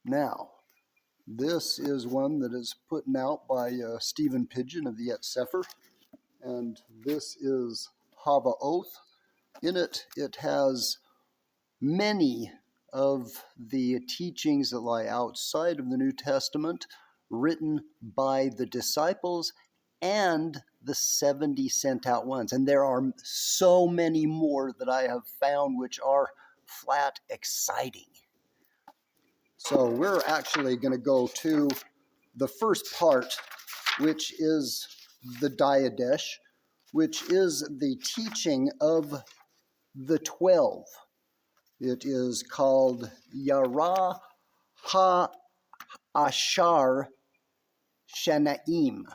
Now, this is one that is put out by Stephen Pidgeon of the Eth Cepher, and this is ha-Mavet. In it, it has many of the teachings that lie outside of the New Testament, written by the disciples and the 70 sent out ones. And there are so many more that I have found which are flat exciting. So we're actually going to go to the first part, which is the Didache, which is the teaching of the 12. It is called Yarah ha-Asar Sheniyim,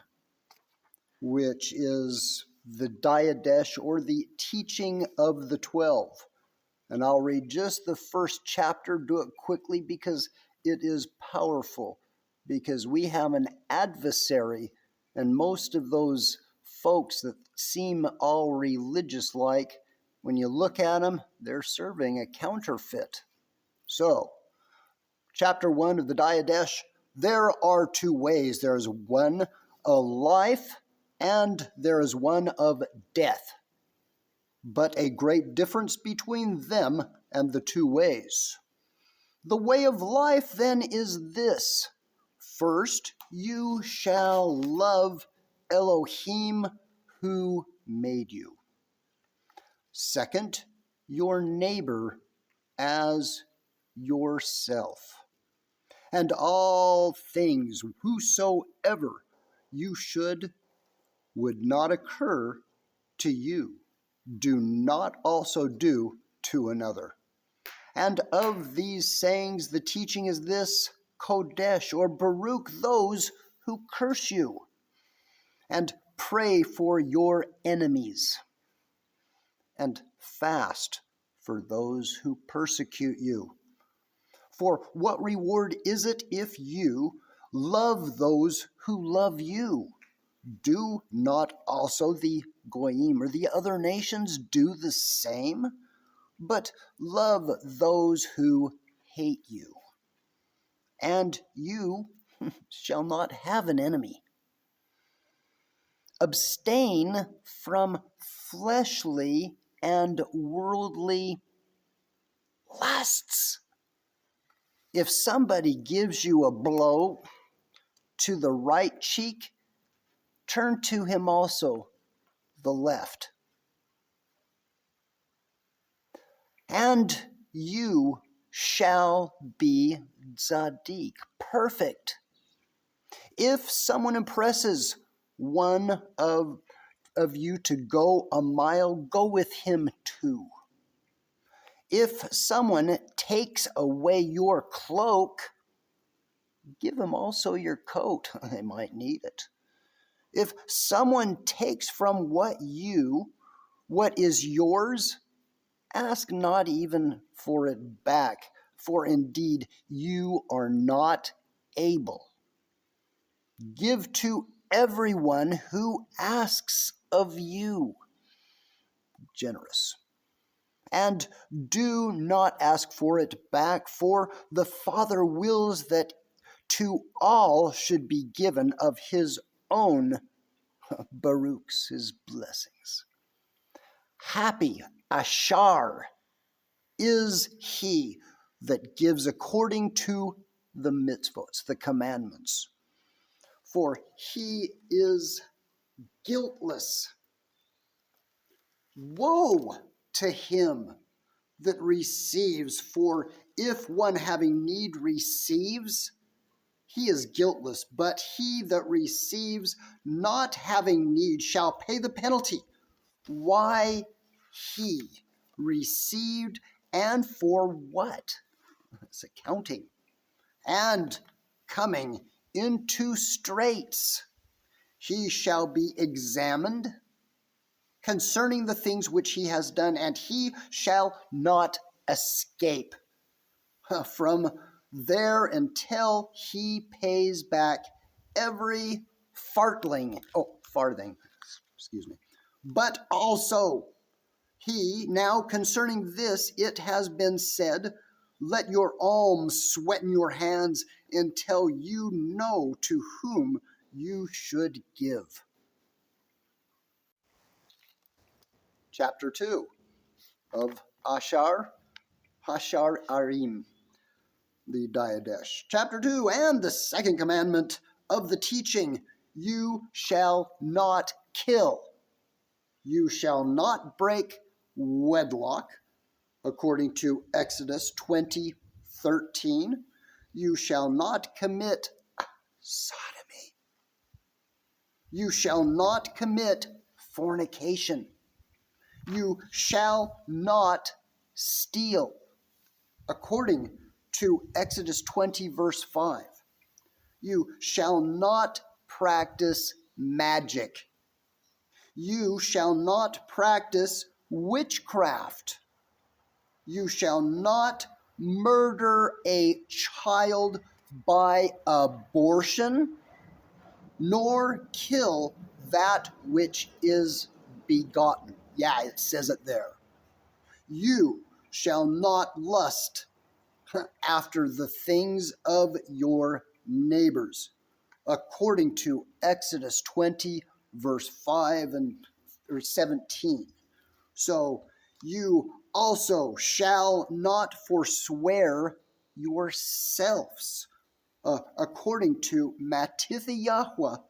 which is the Didache, or the teaching of the 12. And I'll read just the first chapter, do it quickly because it is powerful, because we have an adversary, and most of those folks that seem all religious-like, when you look at them, they're serving a counterfeit. So, chapter 1 of the Didache, there are two ways. There is one of life, and there is one of death. But a great difference between them and the two ways. The way of life, then, is this. First, you shall love Elohim who made you. Second, your neighbor as yourself. And all things whosoever you would not occur to you, do not also do to another. And of these sayings, the teaching is this: Kodesh, or Baruch, those who curse you, and pray for your enemies, and fast for those who persecute you. For what reward is it if you love those who love you? Do not also the Goyim, or the other nations, do the same? But love those who hate you. And you shall not have an enemy. Abstain from fleshly and worldly lusts. If somebody gives you a blow to the right cheek, turn to him also the left. And you shall be tzaddik, perfect. If someone impresses one of you to go a mile, go with him too. If someone takes away your cloak, give him also your coat. They might need it. If someone takes from what is yours, ask not even for it back, for indeed you are not able. Give to everyone who asks of you. Generous. And do not ask for it back, for the Father wills that to all should be given of his own Baruchs, his blessings. Happy Asar is he that gives according to the mitzvot, the commandments. For he is guiltless. Woe to him that receives, for if one having need receives, he is guiltless, but he that receives not having need shall pay the penalty. Why he received, and for what? It's accounting. And coming into straits, he shall be examined concerning the things which he has done, and he shall not escape from there until he pays back every farthing. But also he, now concerning this, it has been said, let your alms sweat in your hands until you know to whom you should give. Chapter 2 of ASAR, ha-Chayyim, the Didache. Chapter 2, and the second commandment of the teaching, you shall not kill. You shall not break wedlock, according to Exodus 20:13. You shall not commit sodomy. You shall not commit fornication. You shall not steal, according to Exodus 20, verse 5. You shall not practice magic. You shall not practice witchcraft. You shall not murder a child by abortion, nor kill that which is begotten. Yeah, it says it there. You shall not lust after the things of your neighbors, according to Exodus 20, verse 5 and 17. So you also shall not forswear yourselves, according to Mattithyahu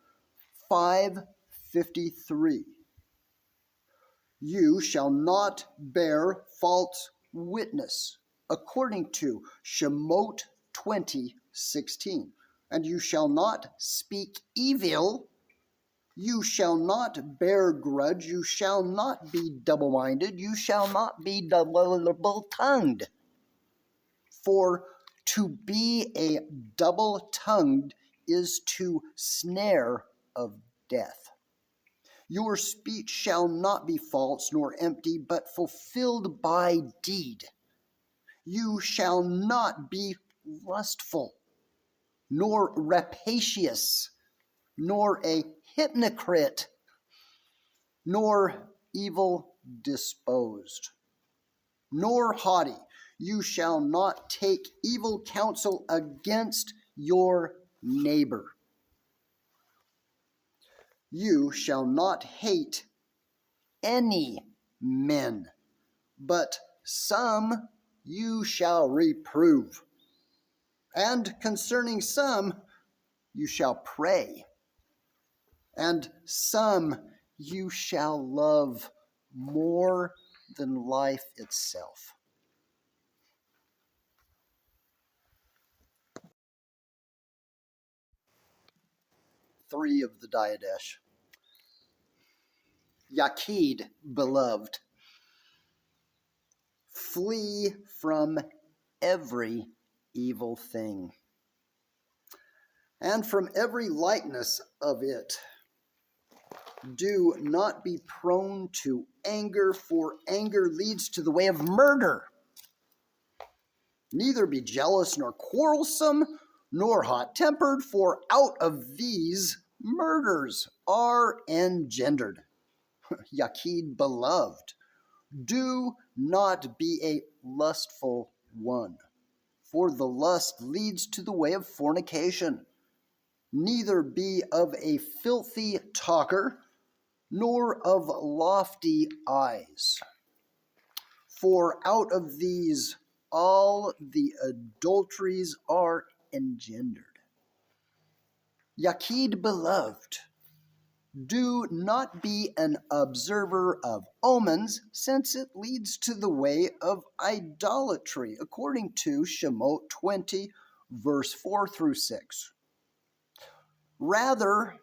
5:53. You shall not bear false witness, according to Shemot 20:16. And you shall not speak evil. You shall not bear grudge. You shall not be double-minded. You shall not be double-tongued. For to be a double-tongued is to snare of death. Your speech shall not be false nor empty, but fulfilled by deed. You shall not be lustful, nor rapacious, nor a hypocrite, nor evil disposed, nor haughty. You shall not take evil counsel against your neighbor. You shall not hate any men, but some you shall reprove. And concerning some you shall pray, and some you shall love more than life itself. Three of the Didache. Yaqid, beloved, flee from every evil thing, and from every likeness of it. Do not be prone to anger, for anger leads to the way of murder. Neither be jealous nor quarrelsome, nor hot-tempered, for out of these murders are engendered. Yaqid, beloved, do not be a lustful one, for the lust leads to the way of fornication. Neither be of a filthy talker, nor of lofty eyes, for out of these all the adulteries are engendered. Yaqid, beloved, do not be an observer of omens, since it leads to the way of idolatry, according to Shemot 20, verse 4 through 6. Rather,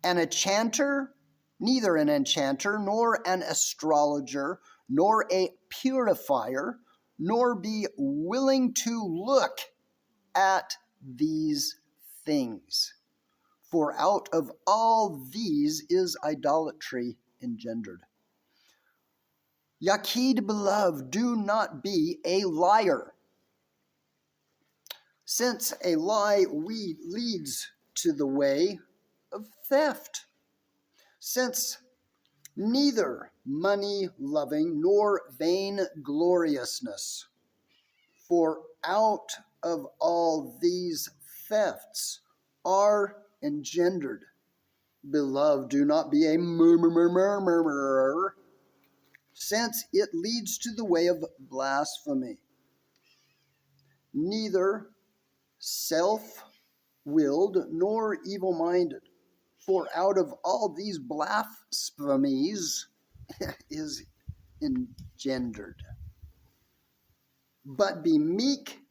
an enchanter, neither an enchanter, nor an astrologer, nor a purifier, nor be willing to look at these things. For out of all these is idolatry engendered. Yaqid, beloved, do not be a liar, since a lie leads to the way of theft. Since neither money-loving nor vaingloriousness, For out of all these thefts are engendered. Beloved, do not be a murmurer, since it leads to the way of blasphemy. Neither self-willed nor evil-minded, for out of all these blasphemies is engendered. But be meek,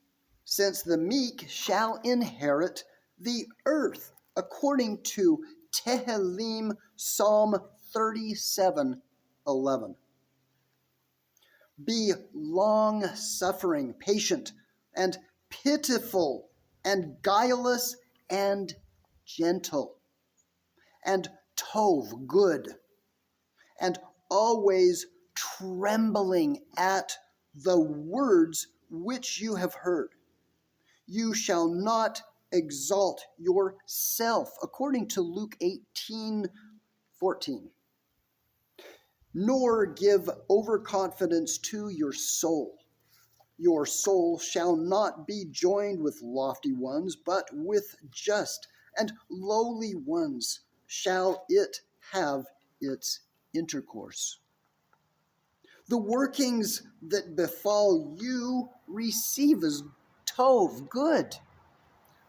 since the meek shall inherit the earth, according to Tehillim, Psalm 37:11. Be long-suffering, patient, and pitiful, and guileless, and gentle, and tov, good, and always trembling at the words which you have heard. You shall not exalt yourself, according to Luke 18:14, nor give overconfidence to your soul. Your soul shall not be joined with lofty ones, but with just and lowly ones shall it have its intercourse. The workings that befall you receive as tov, good,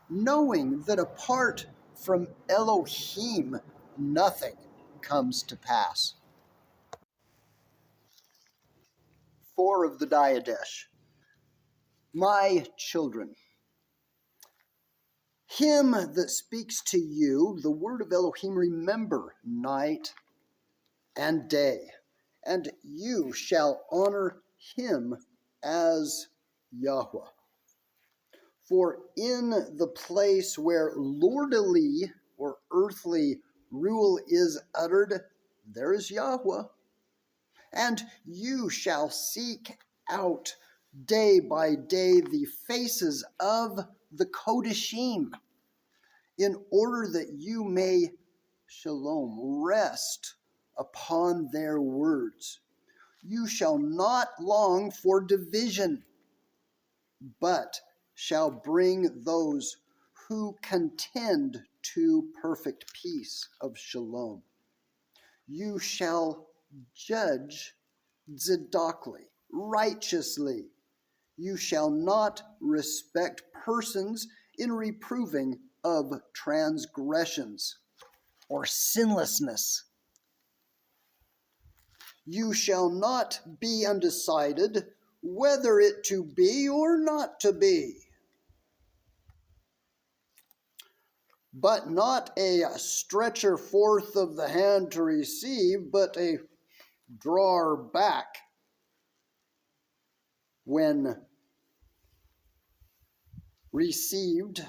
knowing that apart from Elohim, nothing comes to pass. 4 of the Didache. My children, him that speaks to you the word of Elohim remember night and day, and you shall honor him as Yahweh. For in the place where lordly or earthly rule is uttered, there is Yahweh. And you shall seek out day by day the faces of the Kodashim, in order that you may shalom, rest upon their words. You shall not long for division, but shall bring those who contend to perfect peace of shalom. You shall judge tzedakly, righteously. You shall not respect persons in reproving of transgressions or sinlessness. You shall not be undecided whether it to be or not to be, but not a stretcher forth of the hand to receive, but a drawer back when received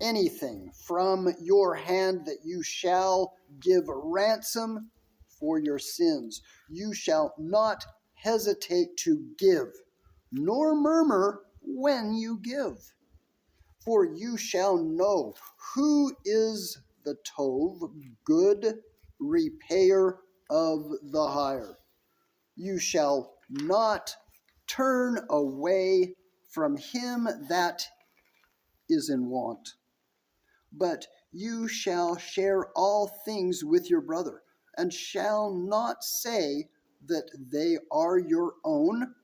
anything from your hand, that you shall give ransom for your sins. You shall not hesitate to give, nor murmur when you give. For you shall know who is the tov, good repayer of the hire. You shall not turn away from him that is in want, but you shall share all things with your brother, and shall not say that they are your own.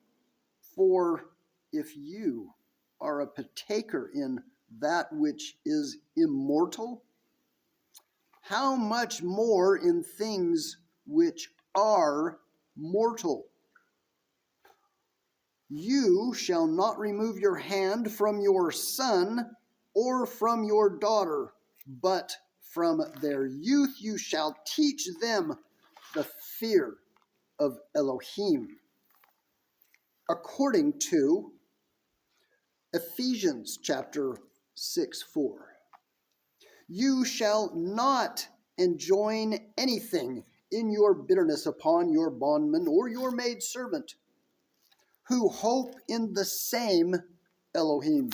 For if you are a partaker in that which is immortal, how much more in things which are mortal? You shall not remove your hand from your son or from your daughter, but from their youth you shall teach them the fear of Elohim. According to Ephesians chapter 6:4. You shall not enjoin anything in your bitterness upon your bondman or your maidservant, who hope in the same Elohim,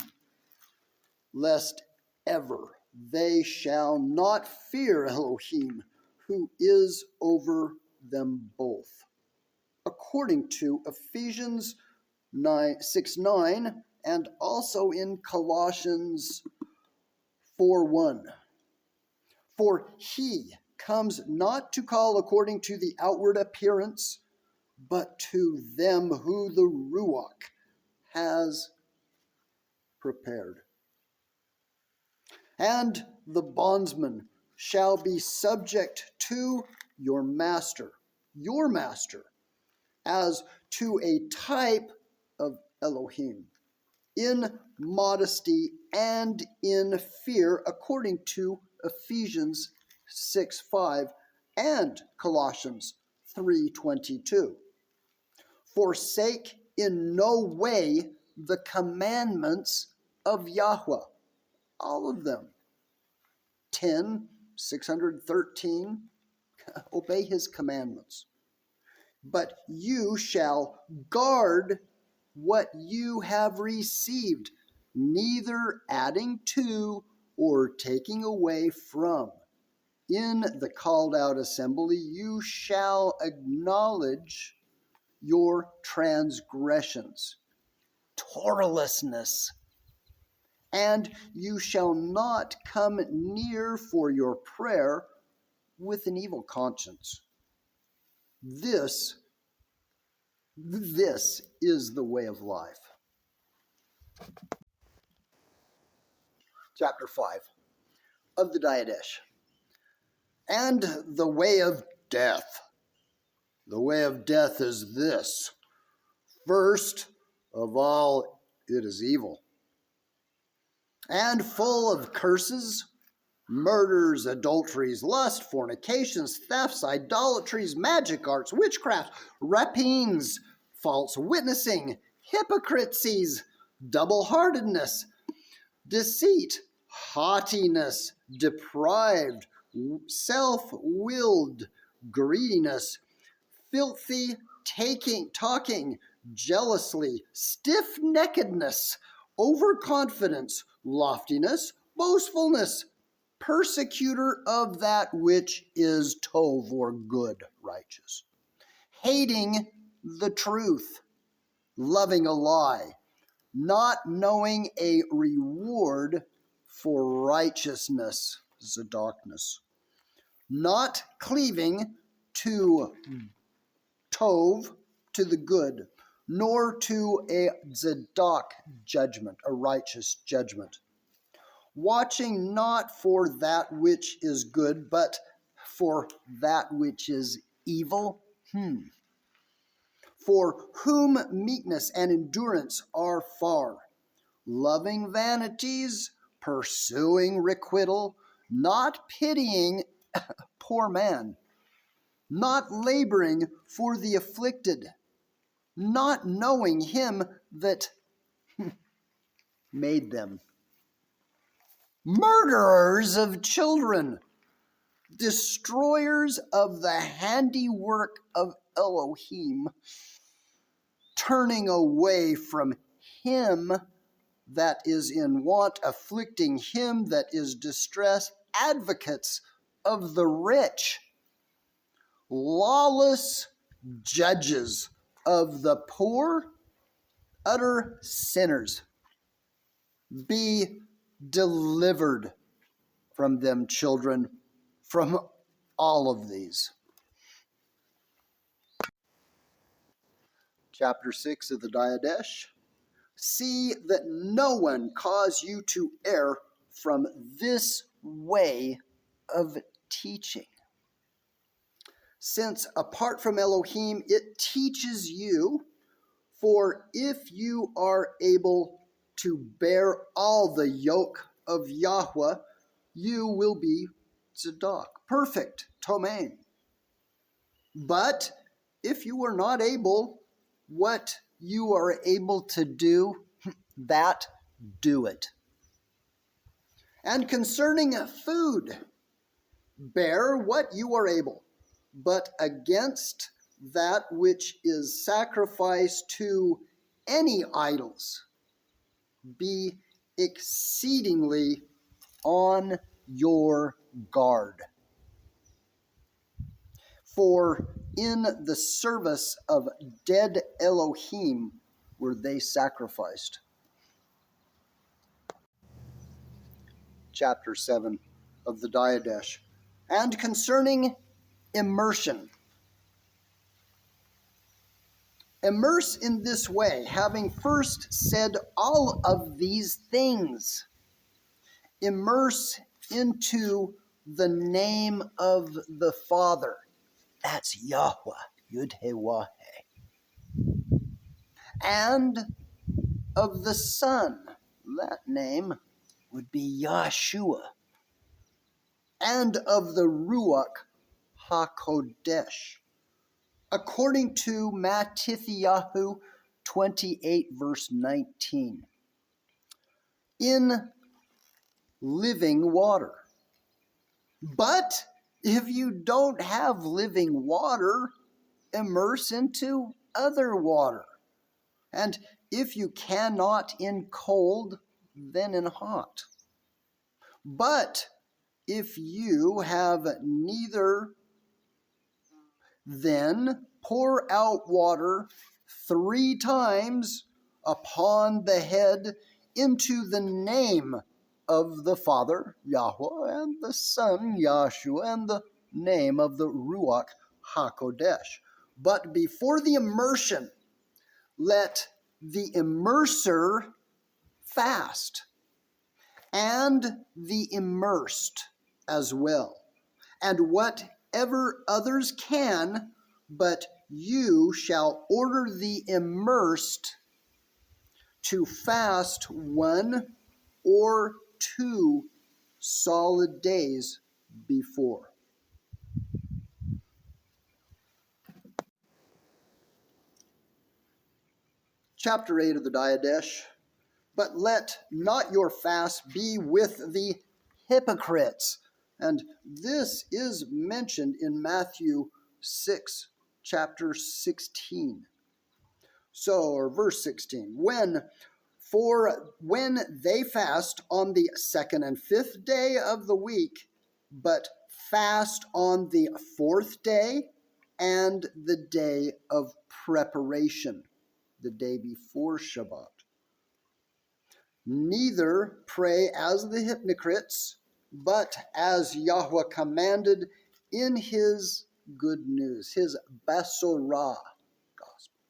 lest ever they shall not fear Elohim, who is over them both. According to Ephesians 6:9 and also in Colossians 4:1. For he comes not to call according to the outward appearance, but to them who the Ruach has prepared. And the bondsman shall be subject to your master, as to a type of Elohim, in modesty and in fear, according to Ephesians 6:5 and Colossians 3:22. Forsake in no way the commandments of Yahweh, all of them. 613, obey his commandments. But you shall guard what you have received, neither adding to or taking away from. In the called out assembly you shall acknowledge your transgressions, Torahlessness, and you shall not come near for your prayer with an evil conscience. This is the way of life. Chapter 5 of the Didache. And the way of death. The way of death is this. First of all, it is evil, and full of curses, murders, adulteries, lust, fornications, thefts, idolatries, magic arts, witchcraft, rapines, false witnessing, hypocrisies, double-heartedness, deceit, haughtiness, depraved, self-willed, greediness, filthy talking, jealously, stiff-neckedness, overconfidence, loftiness, boastfulness, persecutor of that which is tov, or good, righteous, hating the truth, loving a lie, not knowing a reward for righteousness, zadokness, not cleaving to tov, to the good, nor to a zadok judgment, a righteous judgment, watching not for that which is good, but for that which is evil. For whom meekness and endurance are far, loving vanities, pursuing requital, not pitying poor man, not laboring for the afflicted, not knowing him that made them, murderers of children, destroyers of the handiwork of Elohim, turning away from him that is in want, afflicting him that is distressed, advocates of the rich, lawless judges of the poor, utter sinners. Be delivered from them, children, from all of these. Chapter 6 of the Didache. See that no one cause you to err from this way of teaching. Since apart from Elohim it teaches you, for if you are able to bear all the yoke of Yahweh, you will be tzedak, perfect, tomein. But if you are not able, what you are able to do, that do it. And concerning food, bear what you are able, but against that which is sacrificed to any idols, be exceedingly on your guard. For in the service of dead Elohim were they sacrificed. chapter 7 of the Didache. And concerning immersion. Immerse in this way, having first said all of these things. Immerse into the name of the Father. That's YHWH, YHWH. And of the Son. That name would be Yahshua. And of the Ruach HaKodesh. According to Mattithyahu 28, verse 19. In living water. But if you don't have living water, immerse into other water. And if you cannot in cold, then in hot. But if you have neither, then pour out water 3 times upon the head into the name of the Father, Yahweh, and the Son, Yahshua, and the name of the Ruach HaKodesh. But before the immersion, let the immerser fast, and the immersed as well, and whatever others can, but you shall order the immersed to fast 1 or 2 solid days before. Chapter 8 of the Didache. But let not your fast be with the hypocrites. And this is mentioned in Matthew 6, chapter 16. Or verse 16. For when they fast on the 2nd and 5th day of the week, but fast on the 4th day and the day of preparation, the day before Shabbat. Neither pray as the hypocrites, but as Yahweh commanded in his good news, his Basorah gospel,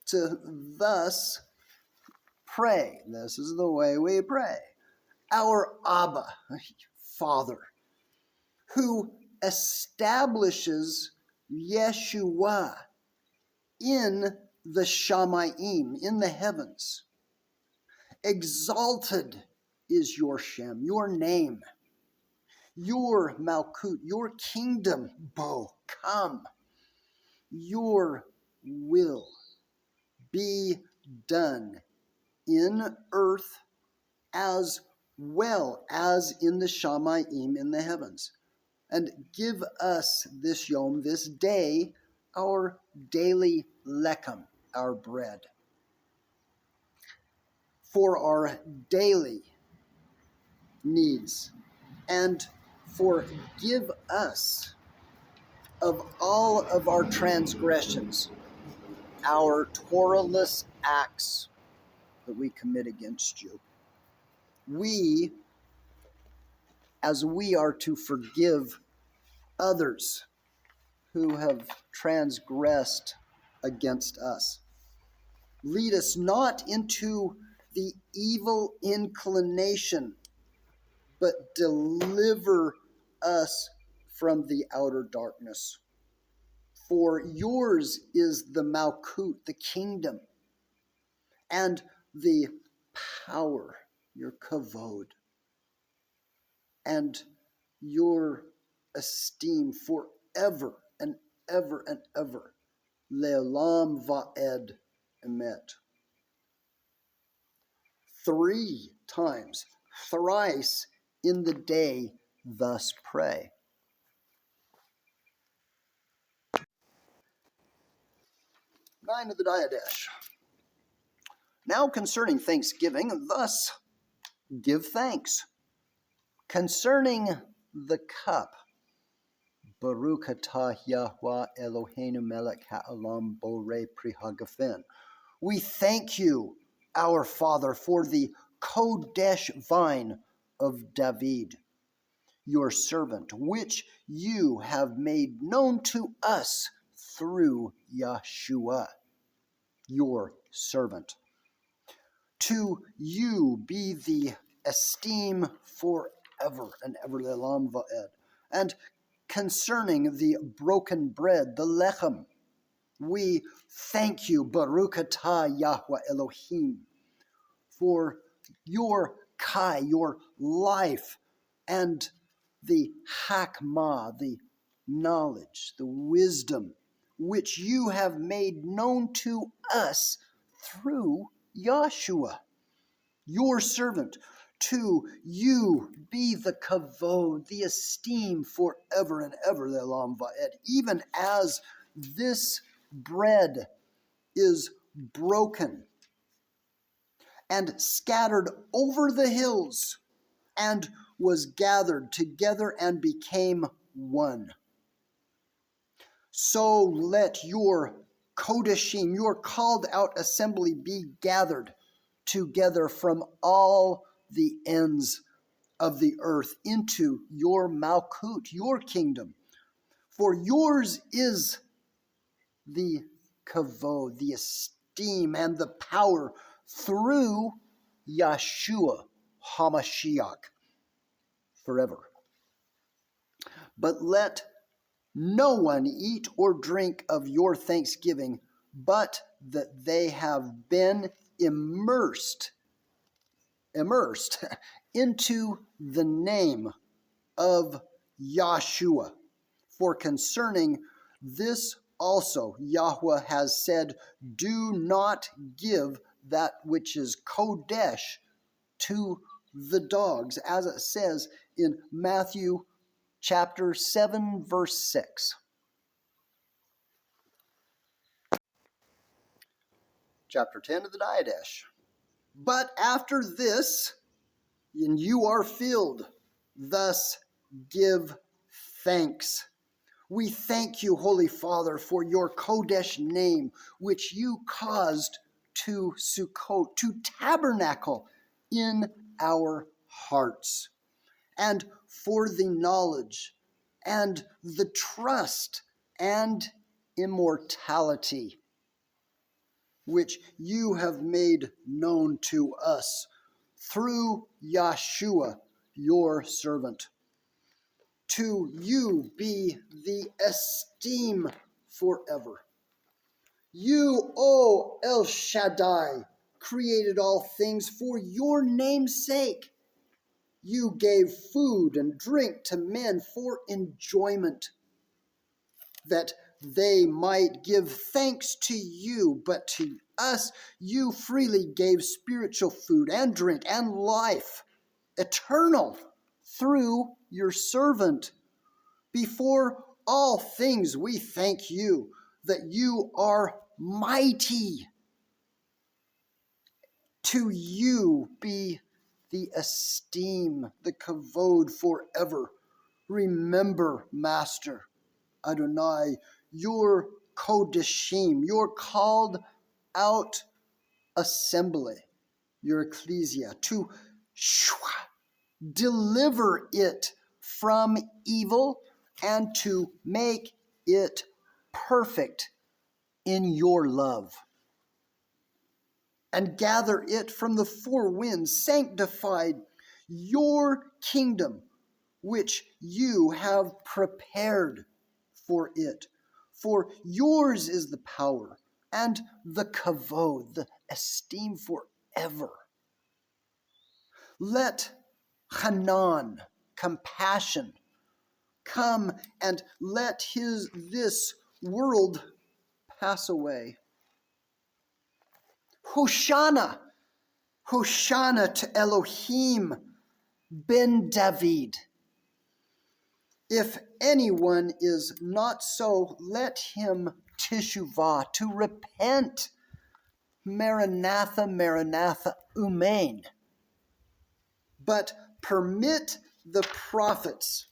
to thus pray. This is the way we pray. Our Abba, Father, who establishes Yeshua in the Shemayim, in the heavens. Exalted is your Shem, your name, your Malkut, your kingdom, come. Your will be done in earth as well as in the Shemayim, in the heavens. And give us this yom, this day, our daily lechem, our bread. For our daily needs, and forgive us of all of our transgressions, our Torahless acts that we commit against you. As we are to forgive others who have transgressed against us. Lead us not into the evil inclination, but deliver us from the outer darkness. For yours is the Malkut, the kingdom, and the power, your kavod, and your esteem forever and ever and ever. Le'olam va'ed emet. 3 times, thrice in the day, thus pray. Nine of the Didache. Now concerning thanksgiving, thus give thanks. Concerning the cup, Baruch atah Yahweh Eloheinu melech ha'olam borei pri hagafen. We thank you, our Father, for the Kodesh vine of David, your servant, which you have made known to us through Yahshua, your servant. To you be the esteem forever and ever, le'olam va'ed. And concerning the broken bread, the lechem, we thank you, Baruch atah Yahweh Elohim, for your kai, your life, and the hakmah, the knowledge, the wisdom, which you have made known to us through Yahshua, your servant. To you be the kavod, the esteem forever and ever, le'olam va'ed. Even as this bread is broken and scattered over the hills and was gathered together and became one, so let your kodeshim, your called out assembly, be gathered together from all the ends of the earth into your malkut, your kingdom. For yours is the kavod, the esteem, and the power through Yahshua HaMashiach forever. But let no one eat or drink of your thanksgiving, but that they have been immersed into the name of Yahshua. For concerning this also Yahweh has said, do not give that which is kodesh to the dogs, as it says in Matthew chapter 7, verse 6. Chapter 10 of the Didache. But after this, and you are filled, thus give thanks. We thank you, Holy Father, for your Kodesh name, which you caused to Sukkot, to tabernacle in our hearts, and for the knowledge and the trust and immortality which you have made known to us through Yahshua, your servant. To you be the esteem forever. You, O El Shaddai, created all things for your name's sake. You gave food and drink to men for enjoyment, that they might give thanks to you, but to us you freely gave spiritual food and drink and life, eternal, through your servant. Before all things we thank you that you are mighty. To you be the esteem, the kavod forever. Remember, Master Adonai, your kodeshim, your called out assembly, your ecclesia, to deliver it from evil and to make it perfect in your love. And gather it from the four winds, sanctified your kingdom, which you have prepared for it. For yours is the power and the kavod, the esteem forever. Let Hanan, compassion, come and let this world pass away. Hoshana, Hoshana to Elohim ben David. If anyone is not so, let him teshuvah, to repent. Maranatha, Maranatha, Umain. But permit the prophets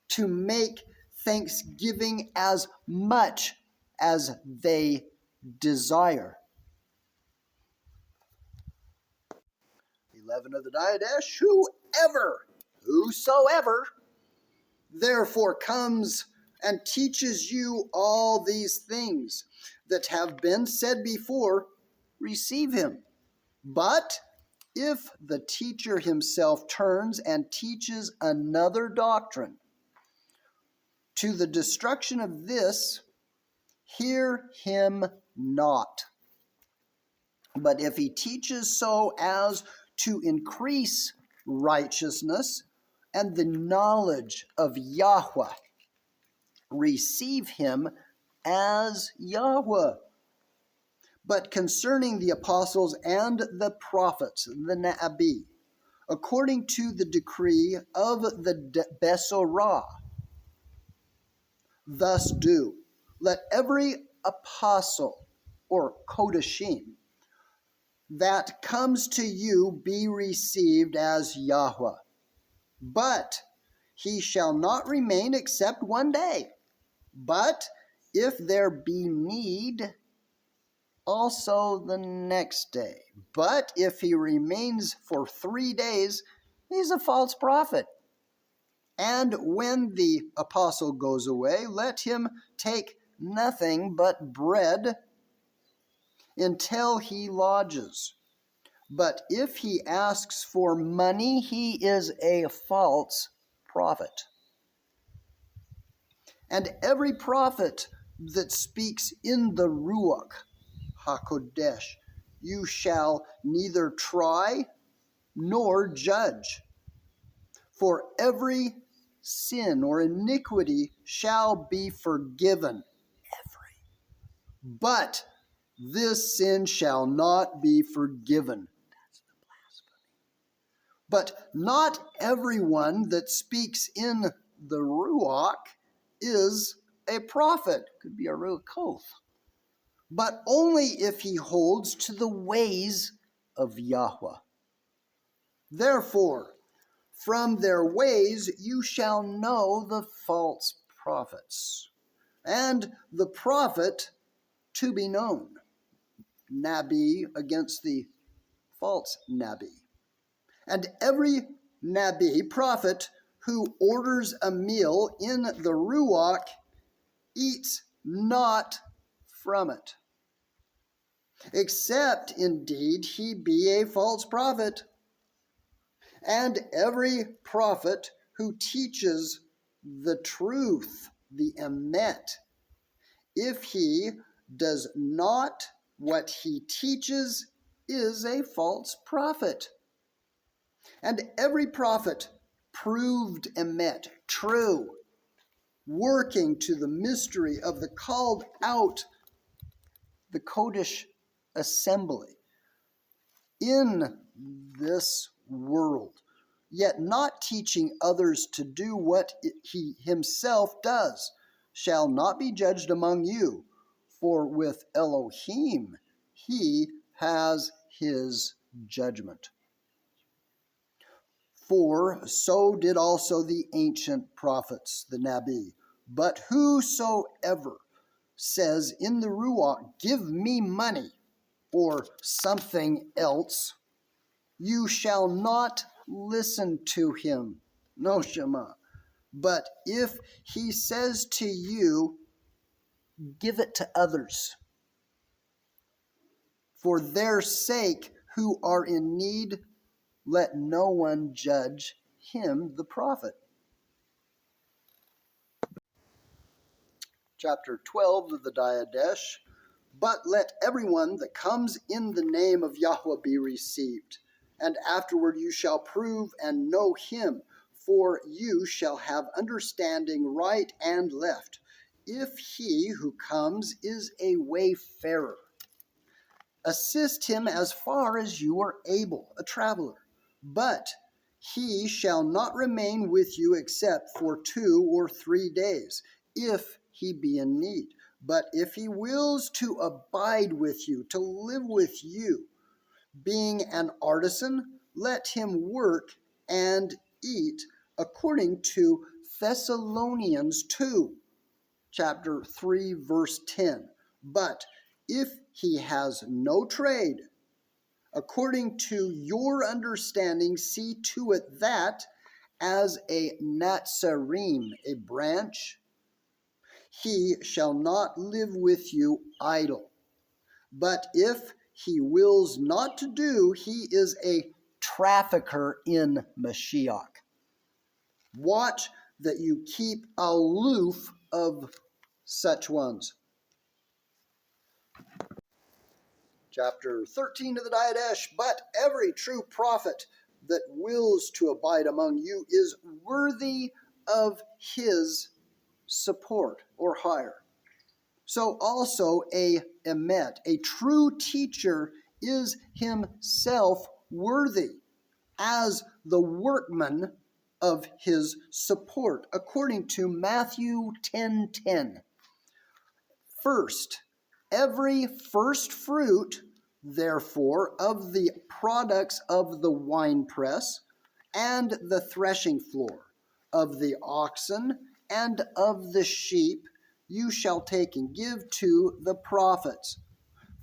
to make thanksgiving as much as they desire. 11 of the Didache, whosoever, therefore comes and teaches you all these things that have been said before, receive him. But if the teacher himself turns and teaches another doctrine to the destruction of this, hear him not. But if he teaches so as to increase righteousness and the knowledge of YHWH, receive him as Yahweh. But concerning the apostles and the prophets, the Nabi, according to the decree of the Besorah, thus do. Let every apostle or Kodashim that comes to you be received as Yahweh. But he shall not remain except one day. But if there be need, also the next day. But if he remains for 3 days, he's a false prophet. And when the apostle goes away, let him take nothing but bread until he lodges. But if he asks for money, he is a false prophet. And every prophet that speaks in the Ruach HaKodesh, you shall neither try nor judge. For every sin or iniquity shall be forgiven. But this sin shall not be forgiven. That's the blasphemy. But not everyone that speaks in the Ruach is a prophet. Could be a Ruach, but only if he holds to the ways of Yahweh. Therefore, from their ways you shall know the false prophets, and the prophet to be known, Nabi against the false Nabi. And every Nabi, prophet, who orders a meal in the Ruach, eats not from it, except indeed he be a false prophet. And every prophet who teaches the truth, the emet, if he does not what he teaches, is a false prophet. And every prophet proved emet, true, working to the mystery of the called out, the Kodesh assembly in this world, yet not teaching others to do what he himself does, shall not be judged among you, for with Elohim he has his judgment. For so did also the ancient prophets, the Nabi. But whosoever says in the Ruach, give me money, or something else, you shall not listen to him, no Shema. But if he says to you, give it to others, for their sake who are in need, let no one judge him, the prophet. Chapter 12 of the Didache. But let everyone that comes in the name of Yahweh be received, and afterward you shall prove and know him, for you shall have understanding right and left, if he who comes is a wayfarer. Assist him as far as you are able, a traveler. But he shall not remain with you except for 2 or 3 days, if he be in need. But if he wills to abide with you, to live with you, being an artisan, let him work and eat, according to Thessalonians 2, chapter 3, verse 10. But if he has no trade, according to your understanding, see to it that as a Natsariym, a branch, he shall not live with you idle. But if he wills not to do, he is a trafficker in Mashiach. Watch that you keep aloof of such ones. Chapter 13 of the Didache. But every true prophet that wills to abide among you is worthy of his support or hire. So also a emet, a true teacher, is himself worthy as the workman of his support, according to Matthew 10:10. First, every first fruit, therefore, of the products of the winepress and the threshing floor, of the oxen and of the sheep, you shall take and give to the prophets,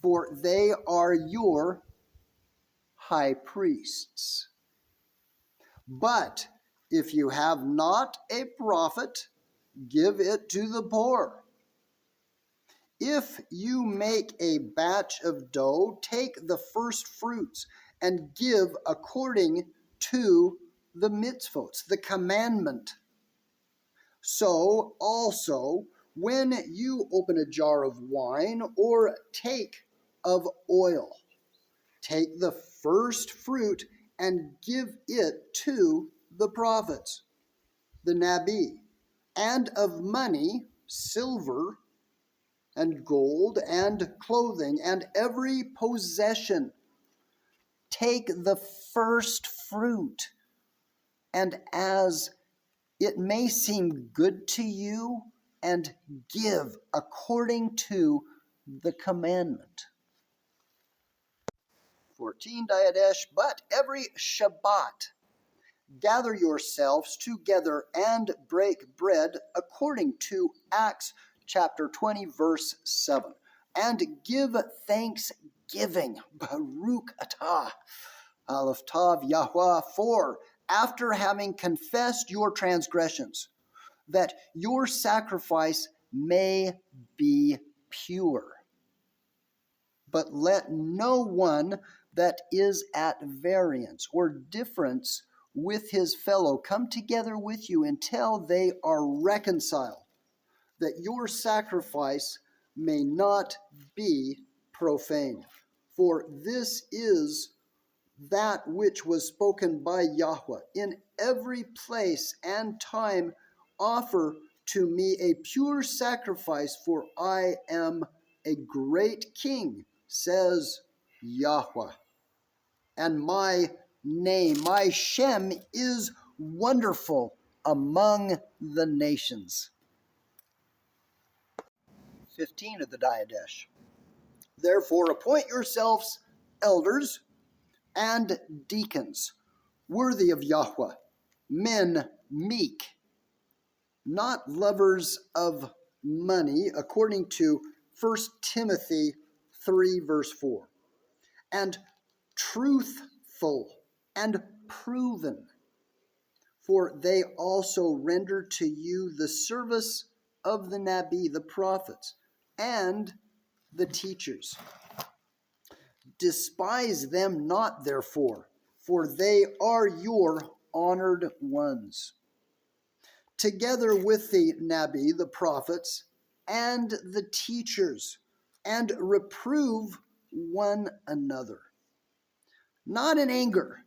for they are your high priests. But if you have not a prophet, give it to the poor. If you make a batch of dough, take the first fruits and give according to the mitzvot, the commandment. So also, when you open a jar of wine or take of oil, take the first fruit and give it to the prophets, the Nabi, and of money, silver, and gold, and clothing, and every possession. Take the first fruit, and as it may seem good to you, and give according to the commandment. 14 Didache. But every Shabbat gather yourselves together and break bread, according to Acts chapter 20, verse 7, and give thanksgiving, Baruch atah, Aleph Tav Yahweh, for after having confessed your transgressions, that your sacrifice may be pure. But let no one that is at variance or difference with his fellow come together with you until they are reconciled, that your sacrifice may not be profane. For this is that which was spoken by Yahweh. In every place and time offer to me a pure sacrifice, for I am a great king, says Yahweh. And my name, my Shem, is wonderful among the nations. 15 of the Didache. Therefore appoint yourselves elders and deacons, worthy of Yahweh, men meek, not lovers of money, according to 1 Timothy 3, verse 4, and truthful and proven, for they also render to you the service of the Nabi, the prophets, and the teachers. Despise them not, therefore, for they are your honored ones, together with the Nabi, the prophets, and the teachers, and reprove one another, not in anger,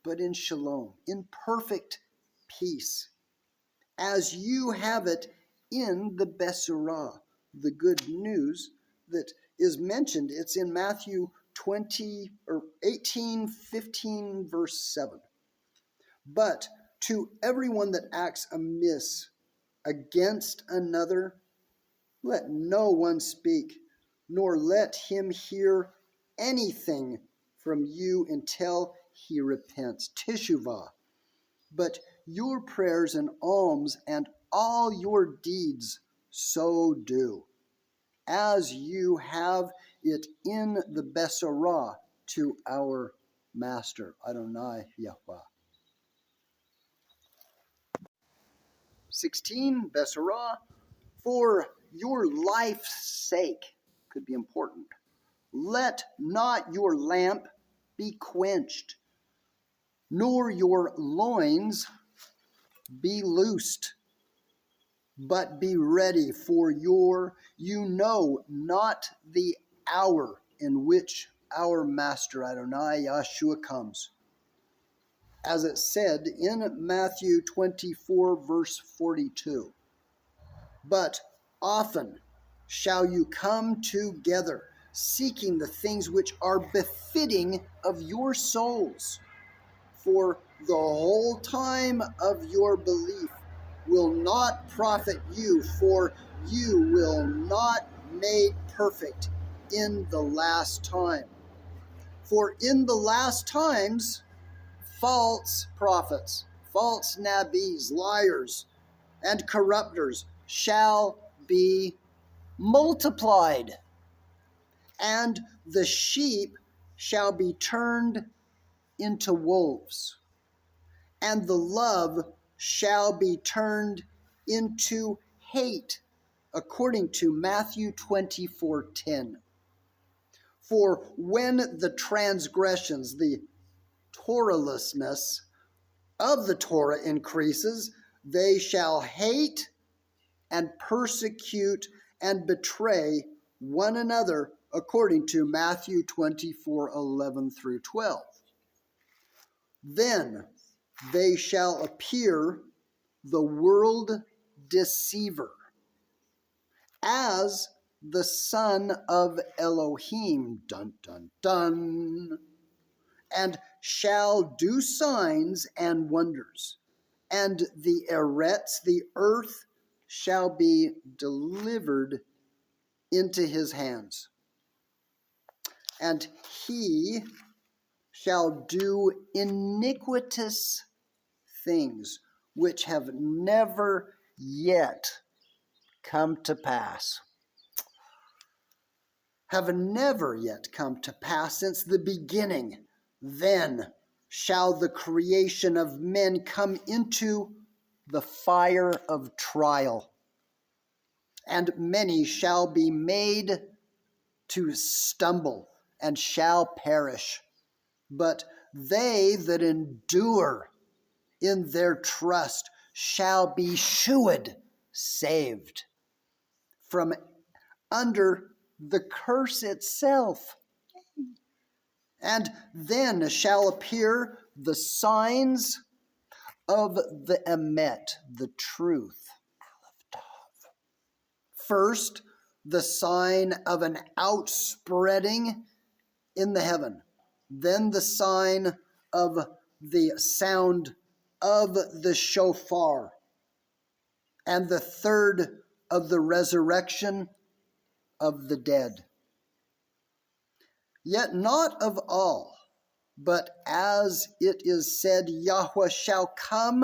but in shalom, in perfect peace, as you have it in the Besorah, the good news that is mentioned. It's in Matthew 18:15, verse 7. But to everyone that acts amiss against another, let no one speak, nor let him hear anything from you until he repents. Teshuvah. But your prayers and alms and all your deeds so do, as you have it in the Besorah, to our Master, Adonai Yahweh. 16, Besorah, for your life's sake, could be important. Let not your lamp be quenched, nor your loins be loosed, but be ready, for you know not the hour in which our Master Adonai Yahshua comes. As it said in Matthew 24, verse 42. But often shall you come together, seeking the things which are befitting of your souls. For the whole time of your belief will not profit you, for you will not made perfect in the last time. For in the last times, false prophets, false nabis, liars, and corrupters shall be multiplied, and the sheep shall be turned into wolves, and the love shall be turned into hate, according to Matthew 24:10. For when the transgressions, the Torahlessness of the Torah increases, they shall hate and persecute and betray one another, according to Matthew 24:11 through 12. Then they shall appear the world deceiver, as the son of Elohim, dun dun dun, and shall do signs and wonders, and the Eretz, the earth, shall be delivered into his hands. And he shall do iniquitous things which have never yet come to pass. Have never yet come to pass since the beginning. Then shall the creation of men come into the fire of trial, and many shall be made to stumble and shall perish. But they that endure in their trust shall be shewed, saved from under the curse itself. And then shall appear the signs of the Emet, the truth. First, the sign of an outspreading in the heaven. Then the sign of the sound of the shofar. And the third of the resurrection of the dead. Yet not of all, but as it is said, Yahweh shall come,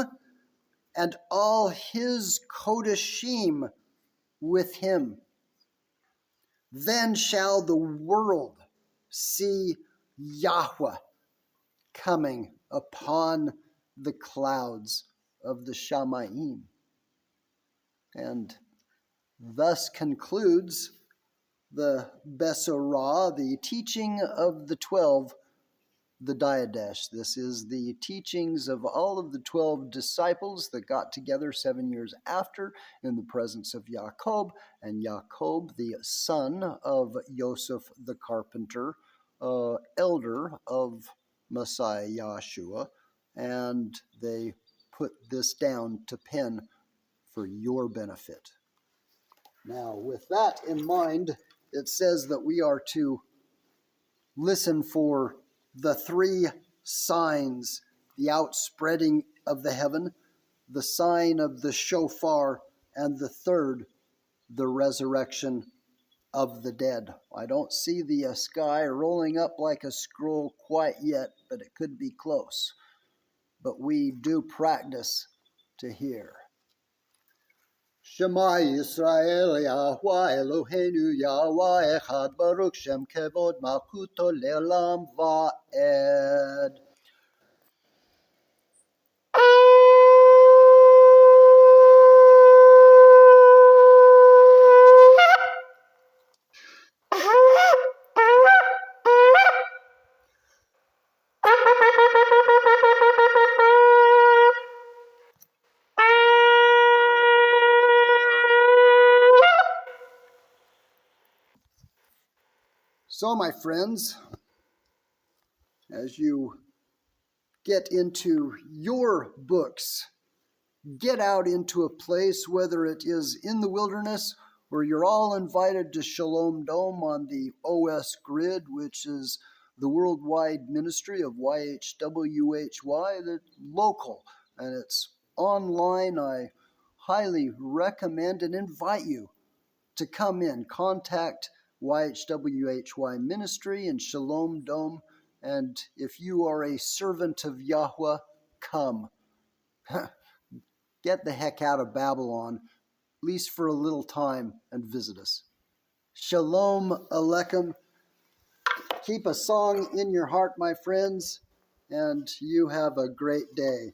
and all his kodashim with him. Then shall the world see Yahweh coming upon the clouds of the Shamayim. And thus concludes the Besorah, the teaching of the 12, the Didache. This is the teachings of all of the 12 disciples that got together 7 years after in the presence of Jacob, and Jacob, the son of Joseph the carpenter, elder of Messiah Yahshua, and they put this down to pen for your benefit. Now, with that in mind, it says that we are to listen for the three signs: the outspreading of the heaven, the sign of the shofar, and the third, the resurrection of the dead. I don't see the sky rolling up like a scroll quite yet, but it could be close. But we do practice to hear. Shema Yisrael, Yahweh Eloheinu, Yahweh Echad, Baruch Shem Kevod Malchuto Le'olam Va'ed. So, my friends, as you get into your books, get out into a place, whether it is in the wilderness or you're all invited to Shalom Dome on the OS Grid, which is the worldwide ministry of YHWH, that's local and it's online. I highly recommend and invite you to come in, contact YHWH ministry in Shalom Dome, and if you are a servant of Yahweh, come. Get the heck out of Babylon, at least for a little time, and visit us. Shalom Aleichem. Keep a song in your heart, my friends, and you have a great day.